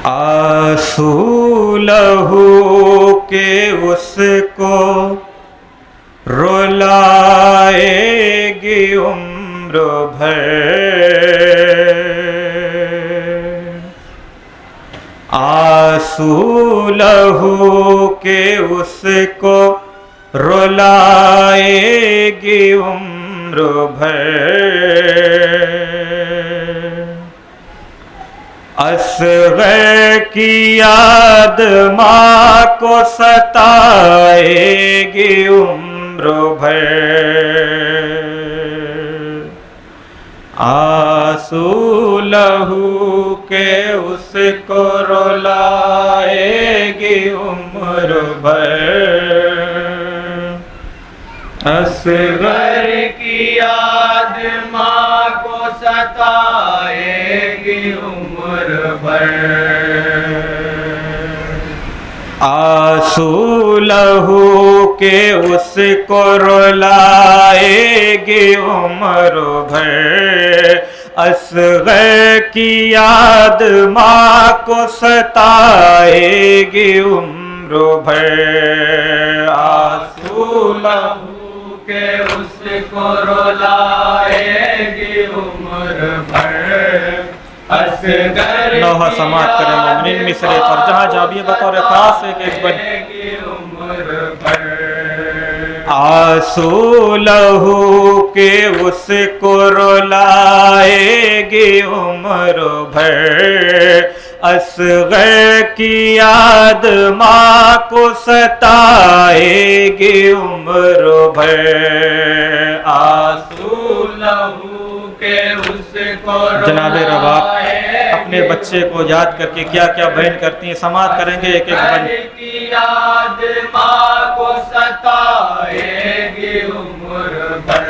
آنسو لہو کے اس کو رلائے گی عمر بھر، آنسو لہو کے اس کو رلائے گی عمر بھر، اصغر کی یاد ماں کو ستائے گی عمر بھر، آنسو لہو کے اس کو رلائے گی عمر بھر، اصغر کی یاد ماں کو ستائے گی عمر بھر، آنسو لہو کے اس کو رلائے گی عمر بھر، اصغر کی یاد ماں کو ستائے گی عمر بھر، آنسو لہو کہ اس کو رلائے گی عمر بھر، اصغر لوحہ سماعت کریں مومنین مصرے پر جہاں جہاں بھی بطور خاص ایک ایک بنے گی عمر بھر، آنسو لہو کہ اس کو رلائے گی عمر بھر، اصغر کی یاد ماں کو ستائے گی عمر بھر، آنسو لہو کہ اس کو جناب رباب اپنے بچے کو یاد کر کے کیا کیا بیان کرتی ہیں، سماعت کریں گے ایک ایک بن کی یاد ماں کو ستائے گی عمر بھر،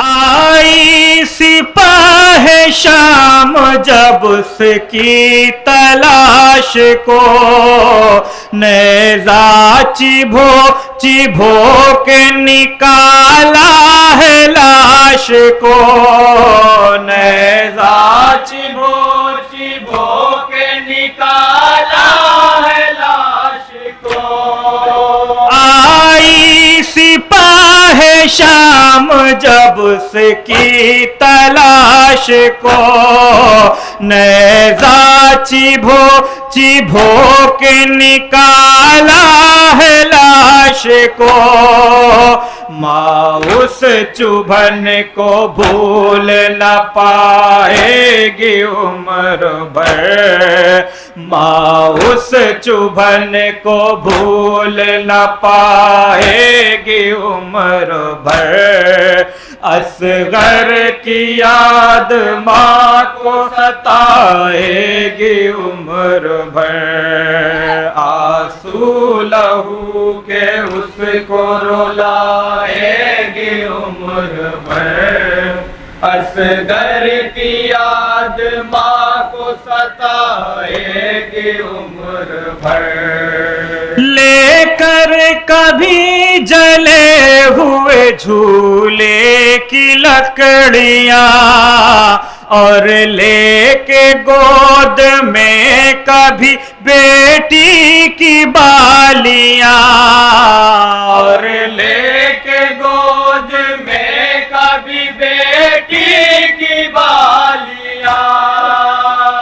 آئی سپاہ شام جب اس کی تلاش کو، نیزہ چبھو چبھو کے نکالا ہے لاش کو، نیزہ چبھو چبھو کے نکالا ہے لاش کو، آئی سپاہ شام جب اس کی تلاش کو، نیزہ چبھو چبھو کے نکالا ہے لاش کو، ماں اس چبھن کو بھول نہ پائے گی عمر بھر، ماں اس چبھن کو بھول نہ پائے گی عمر بھر، اصغر کی یاد ماں کو ستائے گی عمر بھر، آنسو لہو کہ اس کو رلائے گی عمر بھر، اصغر کی یاد ماں کو ستائے گی عمر بھر، لے کر کبھی جلے ہوئے جھولے کی لکڑیاں، اور لے کے گود میں کبھی بیٹی کی بالیاں، اور لے کے گود میں کبھی بیٹی کی بالیاں،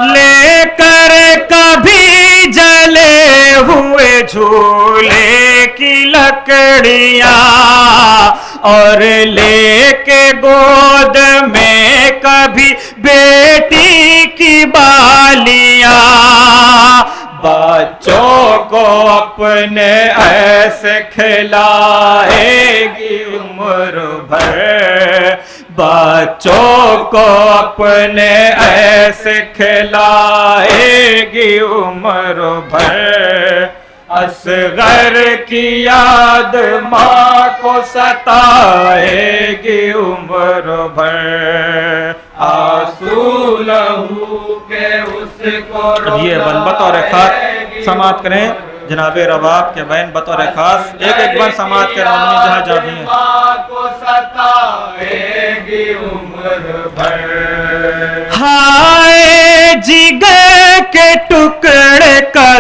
لے کر کبھی جلے ہوئے جھولے کی لکڑیاں، اور لے کے گود میں کبھی بیٹی کی بالیاں، بچوں کو اپنے ایسے کھلائے گی عمر بھر، بچوں کو اپنے ایسے کھلائے گی عمر بھر، اصغر کی یاد ماں کو ستائے گی عمر بھر، آنسو لہو کے اس کو یہ بن بطور خاص سماعت کریں جناب رباب کے بین بطور خاص ایک ایک بن سماعت کریں جہاں جہاں بھی ہیں، ماں کو ستائے گی عمر بھر، ہائے جگر کے ٹکڑے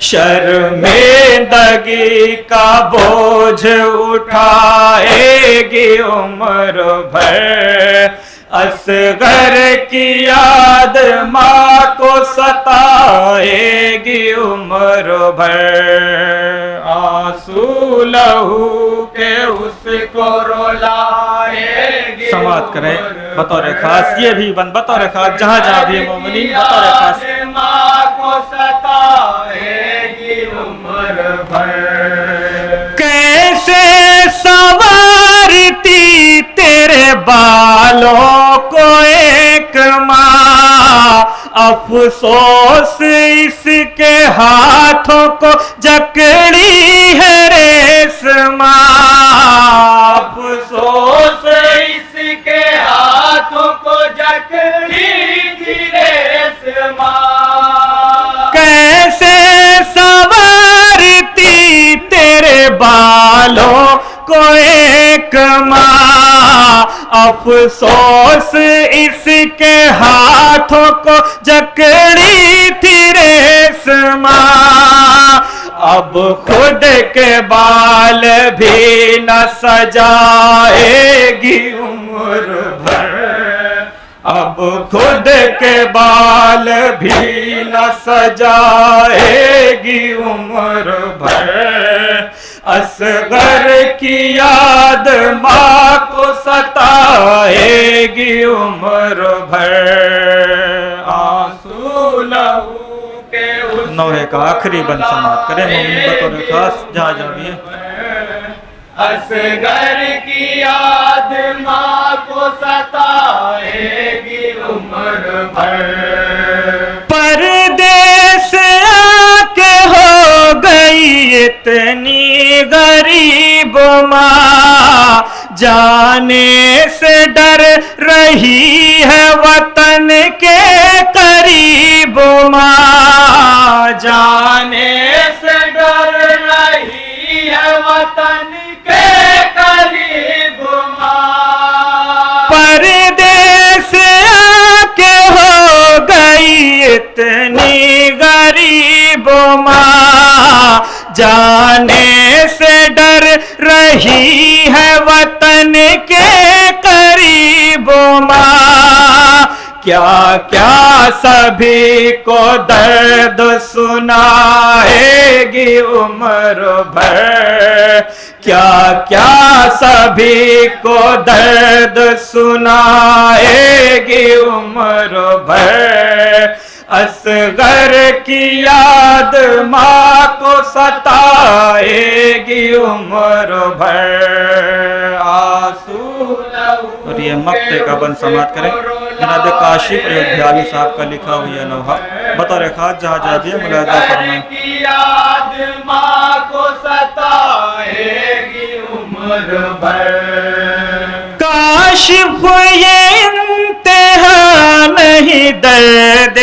شرمندگی کا بوجھ اٹھائے گی عمر بھر اصغر کی یاد ماں کو ستائے گی عمر بھر آنسو لہو کے اس کو رلائے گی سماعت کریں بطور خاص یہ بھی بطور خاص جہاں جہاں بھی مومنین بطور خاص ماں کو ستائے گی عمر بھر کیسے سنوارتی تیرے بالوں کو ایک ماں افسوس اس کے ہاتھوں کو جکڑی ہے ریشماں افسوس اس کے ہاتھوں کو جکڑی تھی ریشماں کیسے سنوارتی تیرے بالوں کو ایک ماں افسوس اس کے ہاتھوں کو جکڑی تھی ریشماں اب خود کے بال بھی نہ سجائے گی عمر بھر اب خود کے بال بھی نہ سجائے گی عمر بھر اصغر کی یاد ماں کو ستائے گی عمر بھر آنسو لہو کے نوحے کا آخری بند سماعت کریں مومنین بطور خاص جہاں جہاں بھی ہیں اصغر کی یاد ماں کو ستائے گی عمر بھر پردیس آ کے ہو گئی اتنی غریب ماں جانے سے ڈر رہی ہے وطن کے قریب ماں جانے سے ڈر رہی ہے وطن کے قریب ماں پردیس آ کے ہو گئی اتنی غریب ماں جانے سے ڈر رہی ہے وطن کے قریب ماں کیا کیا سبھی کو درد سنائے گی عمر بھر کیا کیا سبھی کو درد سنائے گی عمر بھر اصغر کی یاد ماں کو ستائے گی عمر بھر آنسو اور یہ مقطع کا بند سماعت کریں جناب کاشف ایودھیاوی صاحب کا لکھا ہوئی ہے نوحہ بطور خاص جہاں جہاں بھی ملاحظہ فرمائیں کی یاد ماں کو ستائے گی عمر بھر کاشف یہ انتہا نہیں درد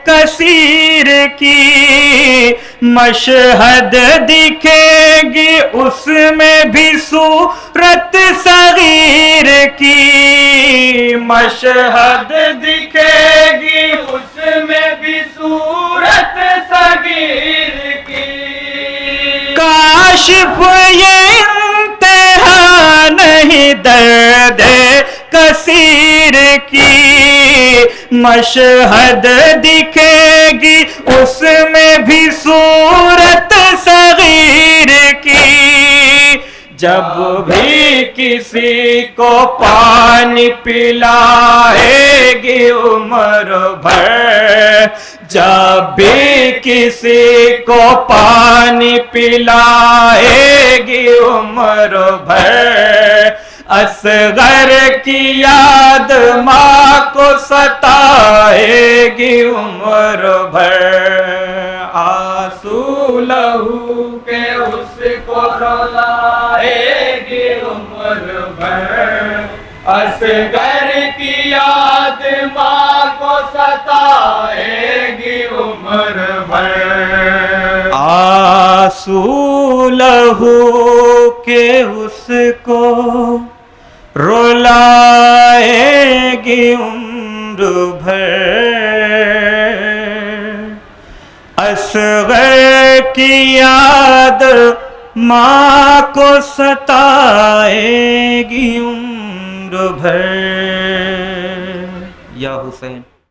کثیر کی مشہد دکھے گی اس میں بھی صورت صغیر کی مشہد دکھے گی اس میں بھی صورت صغیر کی کاشف یہ انتہا نہیں درد کثیر کی مشہد دکھے گی اس میں بھی صورت صغیر کی جب بھی کسی کو پانی پلائے گی عمر بھر جب بھی کسی کو پانی پلائے گی عمر بھر اصغر کی یاد ماں کو ستائے گی عمر بھر آنسو لہو کے اس کو رلائے گی عمر بھر اصغر کی یاد ماں کو ستائے گی عمر بھر آنسو لہو کے اس کو رلائے گی عمر بھر اصغر کی یاد ماں کو ستائے گی عمر بھر. یا حسین